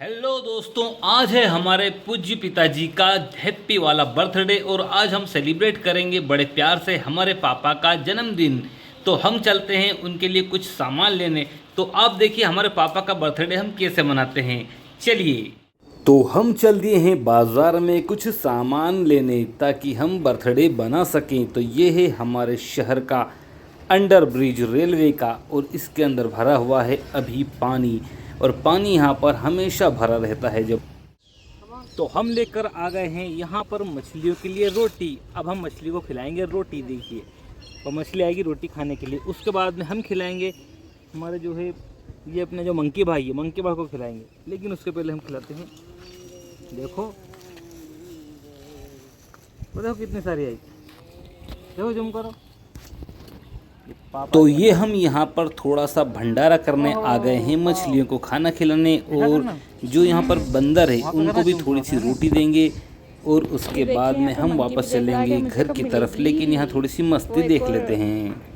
Hello दोस्तों, आज है हमारे पूज्य पिताजी का हैप्पी वाला बर्थडे और आज हम सेलिब्रेट करेंगे बड़े प्यार से हमारे पापा का जन्मदिन। तो हम चलते हैं उनके लिए कुछ सामान लेने। तो आप देखिए हमारे पापा का बर्थडे हम कैसे मनाते हैं। चलिए, तो हम चल दिए हैं बाज़ार में कुछ सामान लेने ताकि हम बर्थडे बना सकें। तो ये है हमारे शहर का अंडर ब्रिज रेलवे का और इसके अंदर भरा हुआ है अभी पानी, और पानी यहाँ पर हमेशा भरा रहता है। जब तो हम लेकर आ गए हैं यहाँ पर मछलियों के लिए रोटी। अब हम मछली को खिलाएंगे रोटी। देखिए, और मछली आएगी रोटी खाने के लिए। उसके बाद में हम खिलाएंगे हमारे जो है ये अपने जो मंकी भाई है, मंकी भाई को खिलाएंगे। लेकिन उसके पहले हम खिलाते हैं, देखो देखो कितनी सारी आई, देखो जूम करो। तो ये हम यहाँ पर थोड़ा सा भंडारा करने आ गए हैं, मछलियों को खाना खिलाने, और जो यहाँ पर बंदर है उनको भी थोड़ी सी रोटी देंगे और उसके बाद में हम वापस चलेंगे घर की तरफ। लेकिन यहाँ थोड़ी सी मस्ती देख लेते हैं।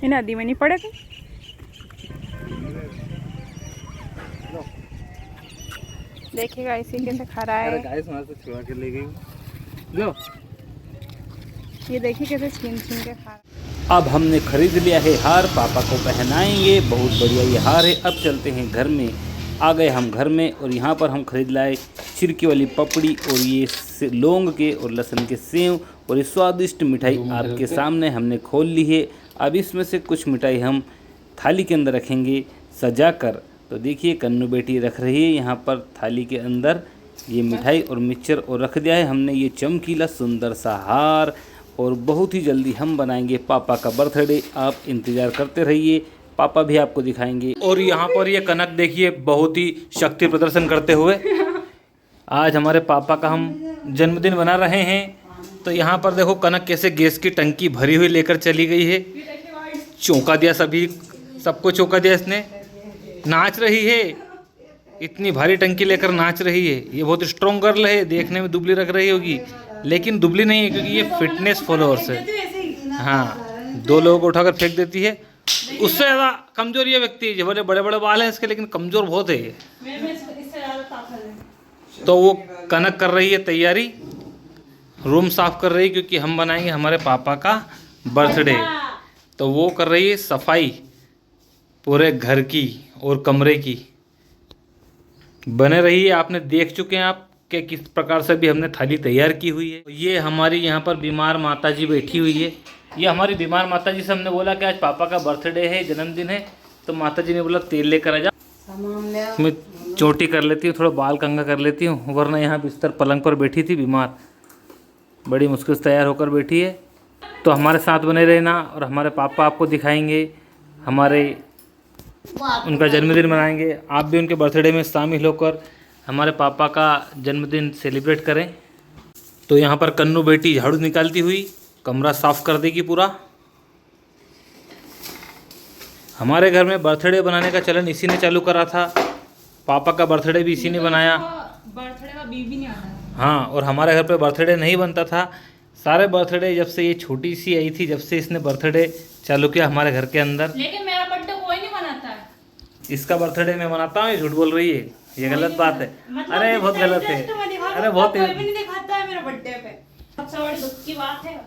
नदी में नहीं पड़े थे। देखिएगा इसी कैसे खा रहा है। गाइस वहाँ से छुड़ा के ले गई। लो, ये देखिए कैसे छीन छीन के खा रहा अब हमने खरीद लिया है हार, पापा को पहनाएंगे। बहुत बढ़िया ये हार है। अब चलते हैं घर में। आ गए हम घर में और यहाँ पर हम खरीद लाए छिरकी वाली पपड़ी और ये लौंग के और लहसुन के सेव और ये स्वादिष्ट मिठाई आपके सामने हमने खोल ली है। अब इसमें से कुछ मिठाई हम थाली के अंदर रखेंगे सजा कर। तो देखिए कन्नू बेटी रख रही है यहाँ पर थाली के अंदर ये मिठाई और मिक्सचर, और रख दिया है हमने ये चमकीला सुंदर सा हार। और बहुत ही जल्दी हम बनाएंगे पापा का बर्थडे। आप इंतज़ार करते रहिए, पापा भी आपको दिखाएंगे। और यहाँ पर ये कनक देखिए बहुत ही शक्ति प्रदर्शन करते हुए। आज हमारे पापा का हम जन्मदिन बना रहे हैं। तो यहाँ पर देखो कनक कैसे गैस की टंकी भरी हुई लेकर चली गई है। चौंका दिया, सबको चौंका दिया इसने। नाच रही है, इतनी भारी टंकी लेकर नाच रही है। ये बहुत स्ट्रॉन्ग गर्ल है, देखने में दुबली लग रही होगी लेकिन दुबली नहीं है क्योंकि ये फिटनेस फॉलोअर्स है। हाँ, 2 लोगों को उठाकर फेंक देती है। उससे ज़्यादा कमजोर ये व्यक्ति है, बड़े बड़े बड़े बाल हैं इसके लेकिन कमजोर बहुत है ये। तो वो कनक कर रही है तैयारी, रूम साफ कर रही है क्योंकि हम बनाएंगे हमारे पापा का बर्थडे। तो वो कर रही है सफाई पूरे घर की और कमरे की। बने रही है, आपने देख चुके हैं आप कि किस प्रकार से भी हमने थाली तैयार की हुई है। ये हमारी यहाँ पर बीमार माता जी बैठी हुई है। ये हमारी बीमार माता जी से हमने बोला कि आज पापा का बर्थडे है, जन्मदिन है। तो माता जी ने बोला तेल लेकर आ जा। मैं चोटी कर लेती हूँ, थोड़ा बाल कंघा कर लेती हूँ, वरना यहाँ बिस्तर पलंग पर बैठी थी बीमार, बड़ी मुश्किल से तैयार होकर बैठी है। तो हमारे साथ बने रहना और हमारे पापा आपको दिखाएंगे, उनका जन्मदिन मनाएंगे। आप भी उनके बर्थडे में शामिल होकर हमारे पापा का जन्मदिन सेलिब्रेट करें। तो यहाँ पर कन्नू बेटी झाड़ू निकालती हुई कमरा साफ कर देगी पूरा। हमारे घर में बर्थडे बनाने का चलन इसी ने चालू करा था। पापा का बर्थडे भी इसी ने बनाया। बर्थडे का बी भी नहीं आता। हाँ, और हमारे घर पे बर्थडे नहीं बनता था। सारे बर्थडे जब से ये छोटी सी आई थी, जब से इसने बर्थडे चालू किया हमारे घर के अंदर। लेकिन मेरा बर्थडे कोई नहीं मनाता है। इसका बर्थडे मैं मनाता हूँ, ये झूठ बोल रही है, ये गलत बात है। अरे बहुत गलत है, अरे बहुत कोई भी नहीं दिखाता है मेरा बर्थडे पे। सबसे बड़ी दुख की बात है।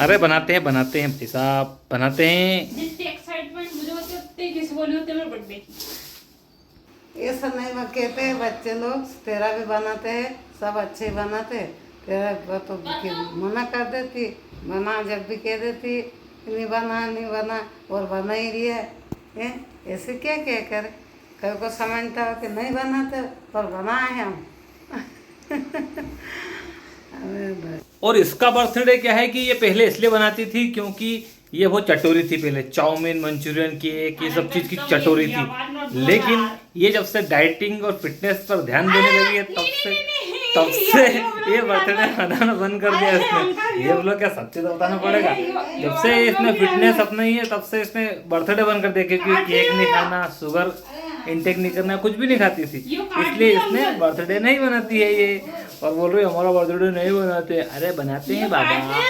अरे बनाते हैं भाई साहब, बनाते हैं। जितनी एक्साइटमेंट मुझे होती है उतनी किसी को नहीं होती मेरे बर्थडे की। ये सब नहीं कहते हैं बच्चे लोग, तेरा भी बनाते हैं, सब अच्छे बनाते हैं। तेरा तो मना कर देती, बना जब भी कह देती नहीं बना और बना ही रही है। ऐसे क्या करे, कभी को समझता हो कि नहीं बनाते पर बनाए हम। और इसका बर्थडे क्या है कि ये पहले इसलिए बनाती थी क्योंकि ये बहुत चटोरी थी। पहले चाउमीन, मंचूरियन, केक, ये सब चीज़ की चटोरी थी। लेकिन ये जब से डाइटिंग और फिटनेस पर ध्यान देने लगी है तब से तब से ये बर्थडे बनाना बंद कर दिया इसने। ये बोलो क्या सच्ची तो बताना पड़ेगा। जब से इसने फिटनेस अपना ही है तब से इसने बर्थडे बंद कर दिया, क्योंकि केक नहीं खाना, शुगर इंटेक नहीं करना, कुछ भी नहीं खाती थी, इसलिए इसने बर्थडे नहीं बनाती है ये। और बोल रही हमारा बर्थडे नहीं बनाते। अरे बनाते हैं बाबा,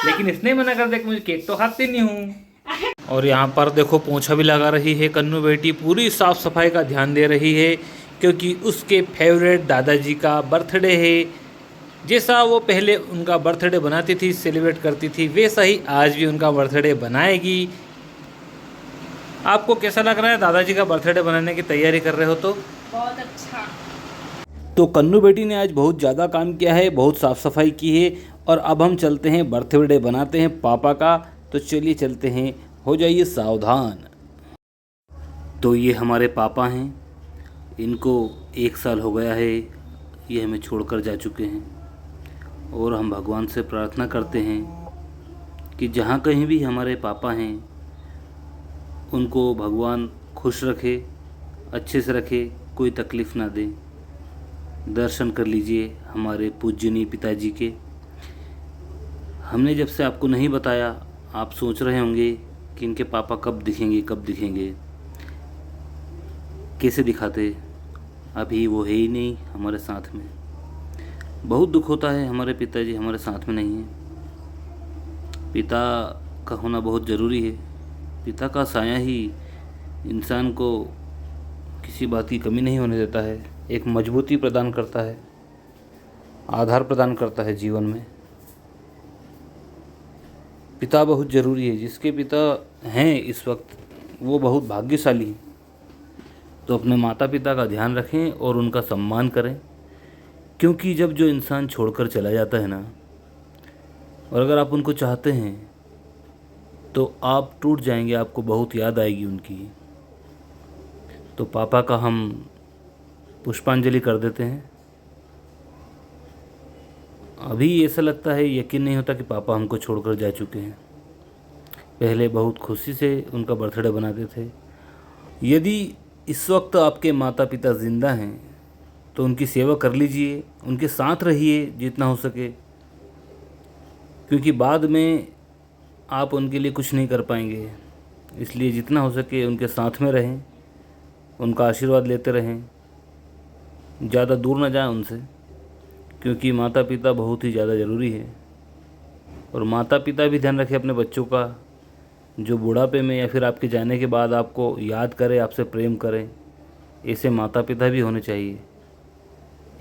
लेकिन इसने मना कर दिया कि मुझे केक तो खाती नहीं हूँ। और यहाँ पर देखो पोंछा भी लगा रही है कन्नू बेटी, पूरी साफ सफाई का ध्यान दे रही है, क्योंकि उसके फेवरेट दादाजी का बर्थडे है। जैसा वो पहले उनका बर्थडे बनाती थी, सेलिब्रेट करती थी, वैसा ही आज भी उनका बर्थडे बनाएगी। आपको कैसा लग रहा है दादाजी का बर्थडे बनाने की तैयारी कर रहे हो तो? बहुत अच्छा। तो कन्नू बेटी ने आज बहुत ज़्यादा काम किया है, बहुत साफ़ सफाई की है। और अब हम चलते हैं बर्थडे बनाते हैं पापा का। तो चलिए चलते हैं, हो जाइए सावधान। तो ये हमारे पापा हैं, इनको 1 साल हो गया है, ये हमें छोड़कर जा चुके हैं। और हम भगवान से प्रार्थना करते हैं कि जहाँ कहीं भी हमारे पापा हैं उनको भगवान खुश रखे, अच्छे से रखे, कोई तकलीफ़ ना दे। दर्शन कर लीजिए हमारे पूजनीय पिताजी के। हमने जब से आपको नहीं बताया, आप सोच रहे होंगे कि इनके पापा कब दिखेंगे कब दिखेंगे। कैसे दिखाते, अभी वो है ही नहीं हमारे साथ में। बहुत दुख होता है, हमारे पिताजी हमारे साथ में नहीं हैं। पिता का होना बहुत ज़रूरी है। पिता का साया ही इंसान को किसी बात की कमी नहीं होने देता है, एक मजबूती प्रदान करता है, आधार प्रदान करता है जीवन में। पिता बहुत ज़रूरी है। जिसके पिता हैं इस वक्त वो बहुत भाग्यशाली हैं। तो अपने माता पिता का ध्यान रखें और उनका सम्मान करें, क्योंकि जब जो इंसान छोड़कर चला जाता है ना, और अगर आप उनको चाहते हैं तो आप टूट जाएंगे, आपको बहुत याद आएगी उनकी। तो पापा का हम पुष्पांजलि कर देते हैं। अभी ऐसा लगता है, यकीन नहीं होता कि पापा हमको छोड़कर जा चुके हैं। पहले बहुत खुशी से उनका बर्थडे बनाते थे। यदि इस वक्त आपके माता पिता ज़िंदा हैं तो उनकी सेवा कर लीजिए, उनके साथ रहिए जितना हो सके, क्योंकि बाद में आप उनके लिए कुछ नहीं कर पाएंगे। इसलिए जितना हो सके उनके साथ में रहें, उनका आशीर्वाद लेते रहें, ज़्यादा दूर ना जाएं उनसे, क्योंकि माता पिता बहुत ही ज़्यादा ज़रूरी है। और माता पिता भी ध्यान रखें अपने बच्चों का, जो बुढ़ापे में या फिर आपके जाने के बाद आपको याद करें, आपसे प्रेम करें। ऐसे माता पिता भी होने चाहिए।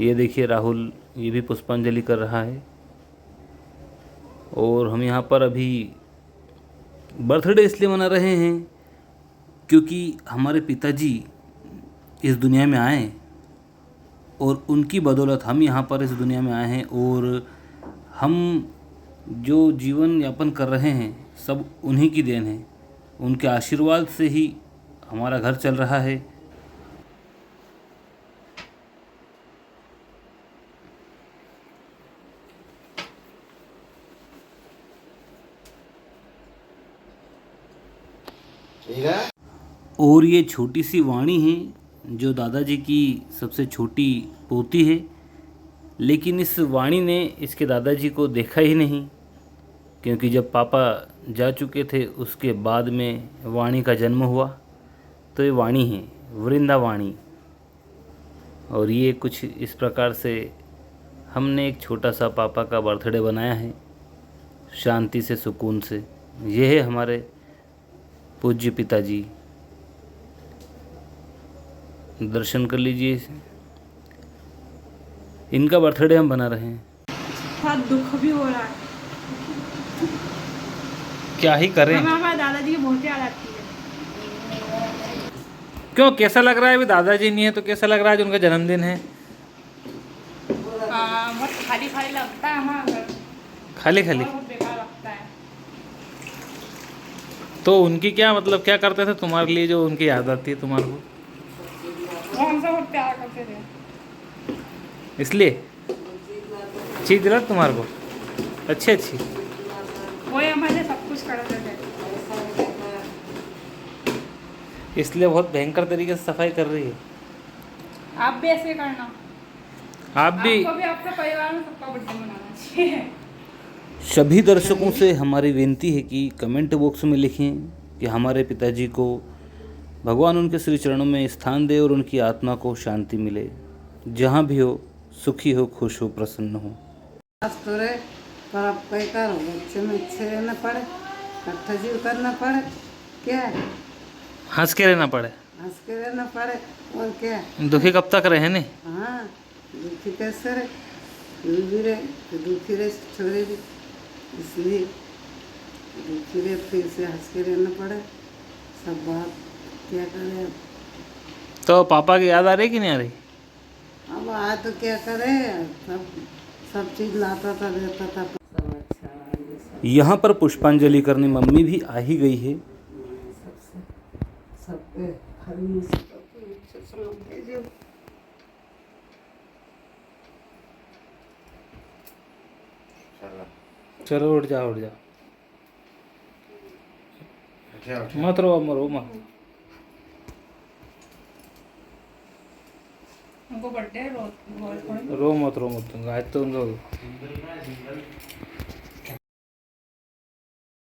ये देखिए राहुल, ये भी पुष्पांजलि कर रहा है। और हम यहाँ पर अभी बर्थडे इसलिए मना रहे हैं क्योंकि हमारे पिताजी इस दुनिया में आए और उनकी बदौलत हम यहाँ पर इस दुनिया में आए हैं। और हम जो जीवन यापन कर रहे हैं सब उन्हीं की देन है। उनके आशीर्वाद से ही हमारा घर चल रहा है। और ये छोटी सी वाणी है जो दादाजी की सबसे छोटी पोती है, लेकिन इस वाणी ने इसके दादाजी को देखा ही नहीं, क्योंकि जब पापा जा चुके थे उसके बाद में वाणी का जन्म हुआ। तो ये वाणी है, वृंदावाणी। और ये कुछ इस प्रकार से हमने एक छोटा सा पापा का बर्थडे बनाया है, शांति से, सुकून से। ये है हमारे पूज्य पिताजी। दर्शन कर लीजिए। इनका बर्थडे हम बना रहे हैं। बहुत दुख भी हो रहा है। क्या ही करें। हमारे दादाजी की बहुत याद आती है। क्यों, कैसा लग रहा है? अभी दादाजी नहीं है तो कैसा लग रहा है? जो उनका जन्मदिन है। बहुत खाली खाली लगता है हमारा घर। खाली खाली बहुत बेकार लगता है। तो उनकी क्या मतलब, क्या करते थे तुम्हारे लिए जो उनकी याद आती है तुम्हारे को? वो हमसे बहुत प्यार करते थे, इसलिए चीज दिला तुम्हारे को अच्छी अच्छी। वो हमारे सब कुछ करते थे, इसलिए बहुत भयंकर तरीके से सफाई कर रही है। आप भी ऐसे करना। आप भी आपको भी आपका परिवार में सबका बर्थडे मनाना चाहिए। सभी दर्शकों से हमारी विनती है कि कमेंट बॉक्स में लिखें कि हमारे पिताजी को भगवान उनके श्री चरणों में स्थान दे और उनकी आत्मा को शांति मिले। जहाँ भी हो, सुखी हो, खुश हो, प्रसन्न हो। आज तो रे पर अब कई करो बच्चे में अच्छे रहना पड़े, कट्ठा जीव करना पड़े, क्या हंस के रहना पड़े, हंस के रहना पड़े और क्या। दुखी कब तक रहे ने। हाँ दुखी कैसे रहे, भी रहे तो दुखी रहे छोड़े भी, इसलिए दुखी रहे फिर से हंस के रहना पड़े। सब बात क्या करे अब। तो पापा की याद आ रही कि नहीं आ रही? अब आए तो क्या करे, सब चीज़ लाता था देता था। सब अच्छा है, सब यहाँ पर पुष्पांजलि करने मम्मी भी आ ही गई है। सबसे सबके खरीद से सब भेजो। चलो उठ जा उठ जा, मत रो मरो मत। उनको बर्थडे रोज रो मत आज तो उनको